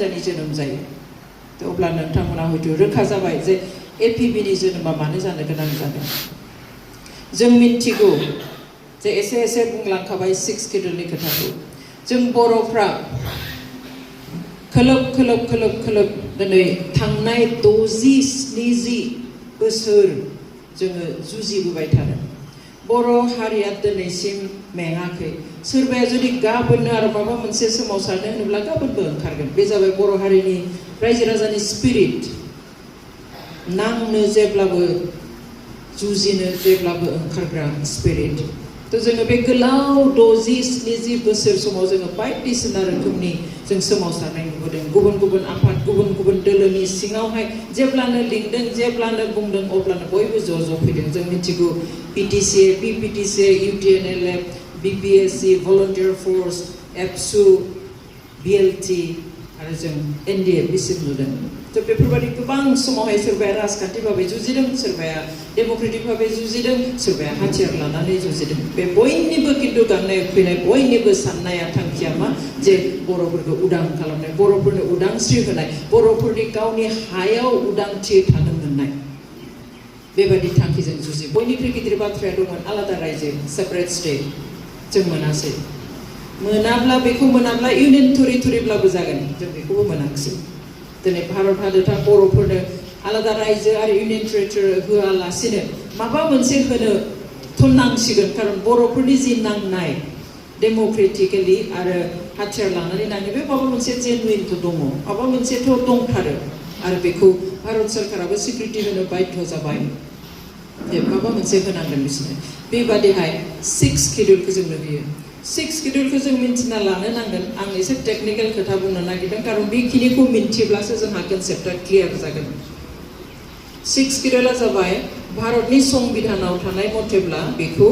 हानजानि जोनोम जायो अब्ला नोंथांमोना हयथ' रोखा जाबाय जे एपिबिनि जोनोमा मानो जानो गोनां जादों जों मिथिगौ जे एसे बुंलांखाबाय 6 शेड्यूलनि खोथाखौ जों बर'फ्रा खोलोब दिनै थांनाय 60-70 बोसोर जोङो जुजिबोबाय थादों बर' हारिया दिनैसिम मेङाखै सोरबाया जुदि गाबोननो आरो माबा मोनसे सोमावसारनो होनोब्ला गाबोनबो ओंखारगोन बे जाबाय बर' हारिनि रायजो राजानि स्पिरिट नांनो जेब्लाबो जुजिनो जेब्लाबो ओंखारग्रा स्पिरिट थ' जोङो बे गोलाव 60-70 बोसोर समाव जोङो बायदिसिना रोखोमनि जों सोमावसारनाय नुबोदों गुबुन आफाद गुबुन दोलोनि सिङावहाय जेब्लानो लिंदों जेब्लानो बुंदों अब्लानो बयबो ज' फैदों जों मिथिगौ पिटिसि पिपिटिसि इउटिएनएलएफ बिपिएससि भलन्टियार फर्स एबसु बिएलटि आरो जों एनडिए बिसिम नुदों थ' बेफोरबायदि गोबां समावहाय सोरबाया राजखान्थि भाबै जुजिदों सोरबाया डेम'क्रेटिक भाबै जुजिदों सोरबाया हाथियार लानानै जुजिदों बे बयनिबो खिन्थु गांनाय उखैनाय बयनिबो साननाया थांखिया मा जे बर'फोरखौ उदां खालामनाय बर'फोरनो उदांस्रि होनाय बर'फोरनि गावनि हायाव उदांथि थानो मोननाय बेबायदि थांखिजों जुजि बयनिख्रुइ गिदिर बाथ्राया दंमोन आलादा रायजो सेपारेट स्टेट जों मोनासै बेखौ मोनाब्ला इउनियन थुरिब्लाबो जागोन जों बेखौबो मोनाखिसै दिनै भारत हादोरा बर'फोरनो आलादा रायजो आरो इउनियन टेरिटरि होआलासिनो माबा मोनसे होनो थुननांसिगोन खारन बर'फोरनि जि नांनाय डेम'क्रेटिकेलि आरो हाथियार लानानै नाङो बे माबा मोनसे जेनुइनथ' दङ माबा मोनसेथ' दंथारो आरो बेखौ भारत सरकाराबो स्वीकृति होनो बाध्य जाबाय जे माबा मोनसे होनांगोन बिसोरनो बेबादिहाय 6 शेड्यूलखौ जोंनो होयो 6 शेड्यूलखौ जों मिन्थिना लानो नांगोन आं एसे टेक्निकेल खोथा बुंनो नागिरदों खारन बेखिनिखौ मिन्थिब्लासो जोंहा कनसेप्टआ क्लियार जागोन 6 शेड्यूलआ जाबाय भारतनि संबिधानाव थानाय मथेब्ला बेखौ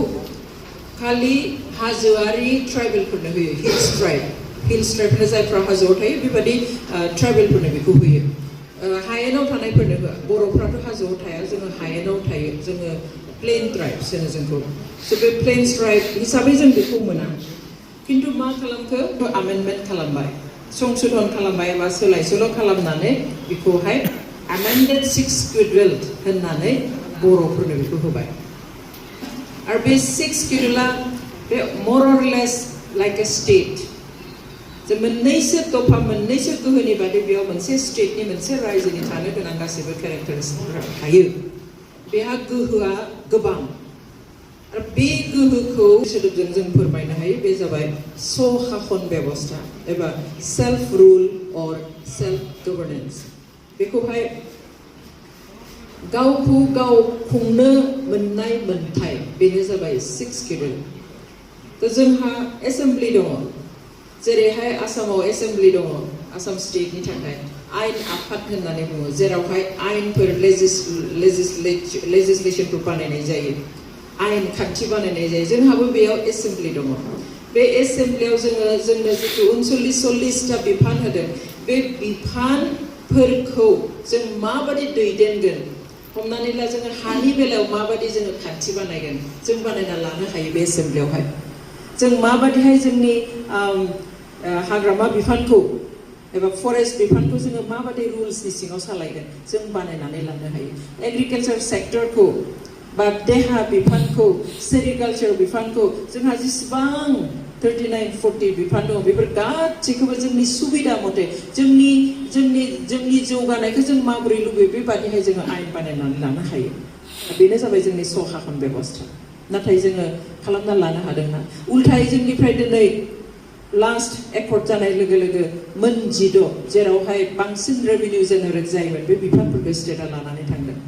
खालि हाजोआरि ट्राइबेलफोरनो होयो हिल्स ट्राइबनो जायफ्रा हाजोआव थायो बेबायदि ट्राइबेलफोरनो बेखौ होयो हायेनाव थानायफोरनो होआ बर'फ्राथ' हाजोआव थाया जोङो हायेनाव थायो जोङो प्लेन ट्राइब्स होनो जोंखौ स' बे प्लेन ट्राइब हिसाबै जों बेखौ मोना खिन्थु मा खालामखो आमेन्डमेन्ट खालामबाय संशोधन खालामबाय एबा सोलाय-सोल' खालामनानै बेखौहाय आमेन्डेड 6 शेड्यूल होननानै बर'फोरनो बेखौ होबाय आरो बे 6 शेड्यूलआ बे मोर अर लेस लाइक ए स्टेट जे मोननैसो दफा मोननैसो गोहोनि बादै बेयाव मोनसे स्टेटनि मोनसे रायजोनि थानो गोनां गासैबो केरेक्टारिस्टिकफोरा थायो बेहा गोहोआ गोबां आरो बे गोहोखौ सोदोबजों जों फोरमायनो हायो बे जाबाय स्वशासन बेबस्था एबा सेल्फ रुल अर सेल्फ गभर्नेन्स बेखौहाय गावखौ गाव खुंनो मोननाय मोन्थाय बेनो जाबाय 6 शेड्यूल थ' जोंहा एसेम्बलि दङ जेरैहाय आसामाव एसेम्बलि दङ आसाम स्टेटनि थाखाय आयेन आफाद होननानै बुङो जेरावहाय आयेनफोर लेजिस्लेशनफोर बानायनाय जायो आयेन खान्थि बानायनाय जायो जोंहाबो बेयाव एसेम्बलि दङ बे एसेम्बलियाव जोंनो जितु 39-40टा बिफान होदों बे बिफानफोरखौ जों माबादि दैदेनगोन हमनानै ला जोङो हानि बेलायाव माबादि जोङो खान्थि बानायगोन जों बानायना लानो हायो बे एसेम्बलियावहाय जों माबादिहाय जोंनि हाग्रामा बिफानखौ एबा फरेस्ट बिफानखौ जोङो माबादि रुल्सनि सिङाव सालायगोन जों बानायनानै लानो हायो एग्रिकालचार सेक्टरखौ बा देहा बिफानखौ सेरिकालचार बिफानखौ जोंहा जेसेबां 39-40 बिफान दङ बेफोर गासैखौबो जोंनि सुबिदा मथे जोंनि जौगानायखौ जों माबोरै लुबैयो बेबादिहाय जोङो आयेन बानायनानै लानो हायो बेनो जाबाय जोंनि स्वशासन बेबस्था नाथाय जोङो खालामना लानो हादोंना उल्थायै जोंनिफ्राय दिनै लास्ट एकर्ड जानाय लोगो लोगो मोन 16 जेरावहाय बांसिन रेभिनिउ जेनेरेट जायोमोन बे बिफानफोरखौ स्टेटआ लानानै थांदों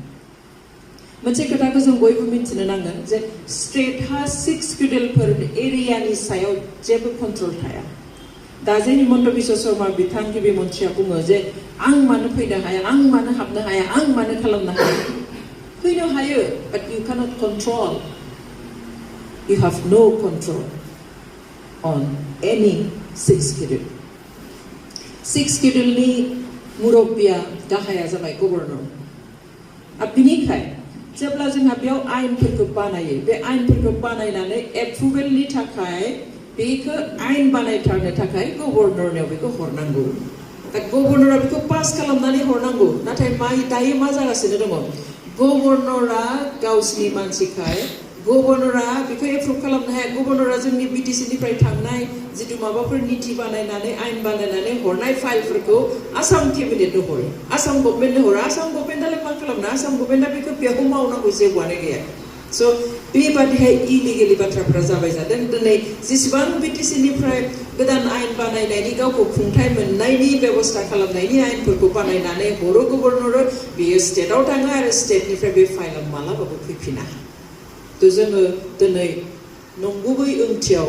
मोनसे खोथाखौ जों बयबो मिन्थिनो नांगोन जे स्टेटहा 6 शेड्यूलफोर एरियानि सायाव जेबो कन्ट्रल थाया दा जे हिमन्त बिश्व शर्मा बिथां गिबि मन्थ्रिया बुङो जे आं मानो फैनो हाया आं मानो हाबनो हाया आं मानो खालामनो हाया फैनो हायो but you cannot control you have no control on any 6 schedule 6 scheduleनि मुरब्बिया गाहाया जाबाय गभर्नर आरो बिनिखाय जेब्ला जोंहा बेयाव आयेनफोरखौ बानायो बे आयेनफोरखौ बानायनानै एप्रुभेलनि थाखाय बेखौ आयेन बानायथारनो थाखाय गभर्नरनियाव बेखौ हरनांगौ दा गभर्नरा बेखौ पास खालामनानै हरनांगौ नाथाय दायो मा जागासिनो दङ गभर्नरा गावसिनि मानसिखाय गभर्नरा बेखौ एप्रुभ खालामनो हाया गभर्नरा जोंनि बिटिसि निफ्राय थांनाय जितु माबाफोर नीति बानायनानै आयेन बानायनानै हरनाय फाइलफोरखौ आसाम केबिनेटनो हरो आसाम गभर्नमेन्टनो हरो आसाम गभर्नमेन्टआलाय मा खालामनो आसाम गभर्नमेन्टआ बेखौ बेखौ मावनांगौ जेबोआनो गैया स' बेबादिहाय इलिगेलि बाथ्राफोरा जाबाय जादों दिनै जेसेबां बिटिसि निफ्राय गोदान आयेन बानायनायनि गावखौ खुंथाय मोननायनि बेबस्था खालामनायनि आयेनफोरखौ बानायनानै हरो गभर्नर बेयो स्टेटआव थाङो आरो स्टेटनिफ्राय बे फाइलआ मालाबाबो फैफिना थ' जोङो दिनै नंगुबै ओंथियाव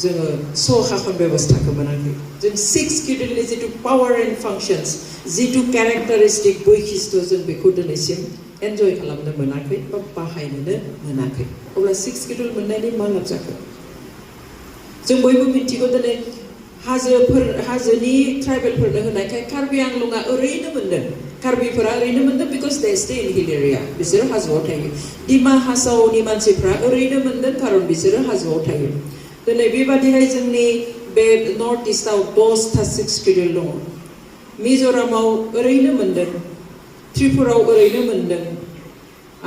जोङो सहाखन बेबस्थाखौ मोनाखै जों 6 शिड्युलनि जितु पावार एन्ड फांसन्स जितु केरेक्टारिस्टिक बैखिष्ट जों बेखौ दिनैसिम एन्जय खालामनो मोनाखै बा बाहायनोनो मोनाखै अब्ला 6 शिड्युल मोननायनि मा लाब जाखो जों बयबो मिथिगौ दिनै हाजोनि ट्राइबेलफोरनो होनायखाय कार्बि आंलंआ ओरैनो मोनदों कार्बिफोरा ओरैनो मोनदों because they stay in hill area बिसोरो हाजोआव थायो डिमा हासावनि मानसिफ्रा ओरैनो मोनदों खारन बिसोरो हाजोआव थायो दिनै बेबादिहाय जोंनि बे नर्थ इस्टआव 10टा 6 शिड्युल दङ मिज'रामाव ओरैनो मोनदों त्रिपुराव ओरैनो मोनदों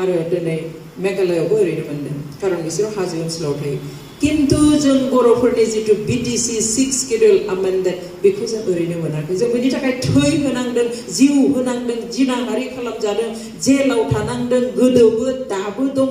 आरो दिनै मेघालयआवबो ओरैनो मोनदों खारन बिसोरो हाजो ओनसोलाव थायो किन्तु जों बर'फोरनि जितु बिटिसि 6 शिड्युल आमेन्डेड बेखौ जों ओरैनो मोनाखै जों बेनि थाखाय थै होनांदों जिउ होनांदों जिनाहारि खालामजादों जेलाव थानांदों गोदोबो दाबो दङ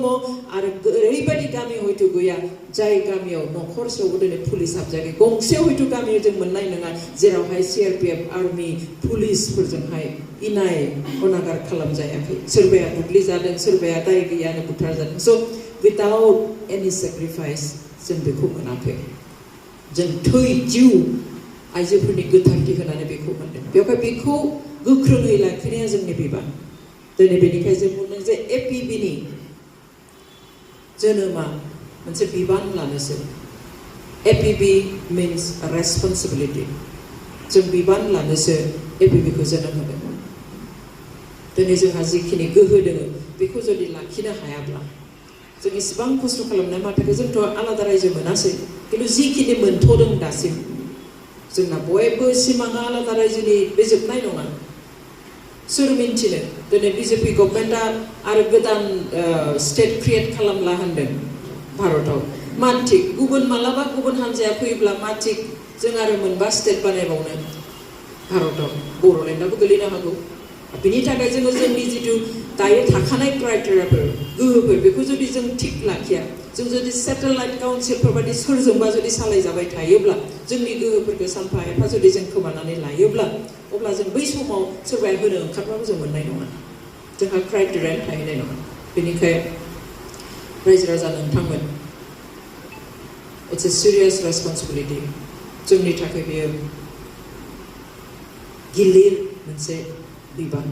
आरो ओरैबायदि गामि हयथ' गैया जाय गामियाव न'खरसेयावबो दिनै पुलिस हाबजायाखै गंसेयाव हयथ' गामियाव जों मोननाय नङा जेरावहाय CRPF आर्मि पुलिसफोरजोंहाय इनाय अनागार खालामजायाखै सोरबाया बुग्लिजादों सोरबाया दाय गैयानो बुथारजादों स' without any sacrifice जों बेखौ मोनाखै जों थै जिउ आइजोफोरनि गोथारथि होनानै बेखौ मोनदों बेवहाय बेखौ गोख्रोङै लाखिनाया जोंनि बिबान दिनै बेनिखायनो जों बुंदों जे APBनि जोनोमा मोनसे बिबान लानोसो APB means responsibility जों बिबान लानोसो APBखौ जोनोम होदों दिनै जोंहा जिखिनि गोहो दङ बेखौ जुदि लाखिनो हायाब्ला जों इसेबां खस्थ' खालामनाय माथोखौ जोंथ' आलादा रायजो मोनासै खिन्थु जिखिनि मोनथ'दों दासिम जोंना बयबो सिमाङा आलादा रायजोनि बे जोबनाय नङा सोर मिन्थिनो दिनै BJP गभर्नमेन्टआ आरो गोदान स्टेट क्रिएट खालामला होनदों भारताव मा थिक गुबुन मालाबा गुबुन हान्जाया फैयोब्ला मा थिक जों आरो मोनबा स्टेट बानायबावनो भारताव बर'लेण्डआबो गोलैनो हागौ बिनि थाखाय जोङो जोंनि जितु दायो थाखानाय क्राइटेरियाफोर गोहोफोर बेखौ जुदि जों थिक लाखिया जों जुदि सेटेलाइट काउन्सिलफोर बायदि सोरजोंबा जुदि सालायजाबाय थायोब्ला जोंनि गोहोफोरखौ सानफा एफा जुदि जों खोमानानै लायोब्ला अब्ला जों बै समाव सोरबाया होनो ओंखारबाबो जों मोननाय नङा जोंहा क्राइटेरियानो थाहैनाय नङा बेनिखायनो रायजो राजा नोंथांमोन इट्स ए सिरियास रेसपन्सिबिलिटि जोंनि थाखाय बेयो गिलिर मोनसे बिबान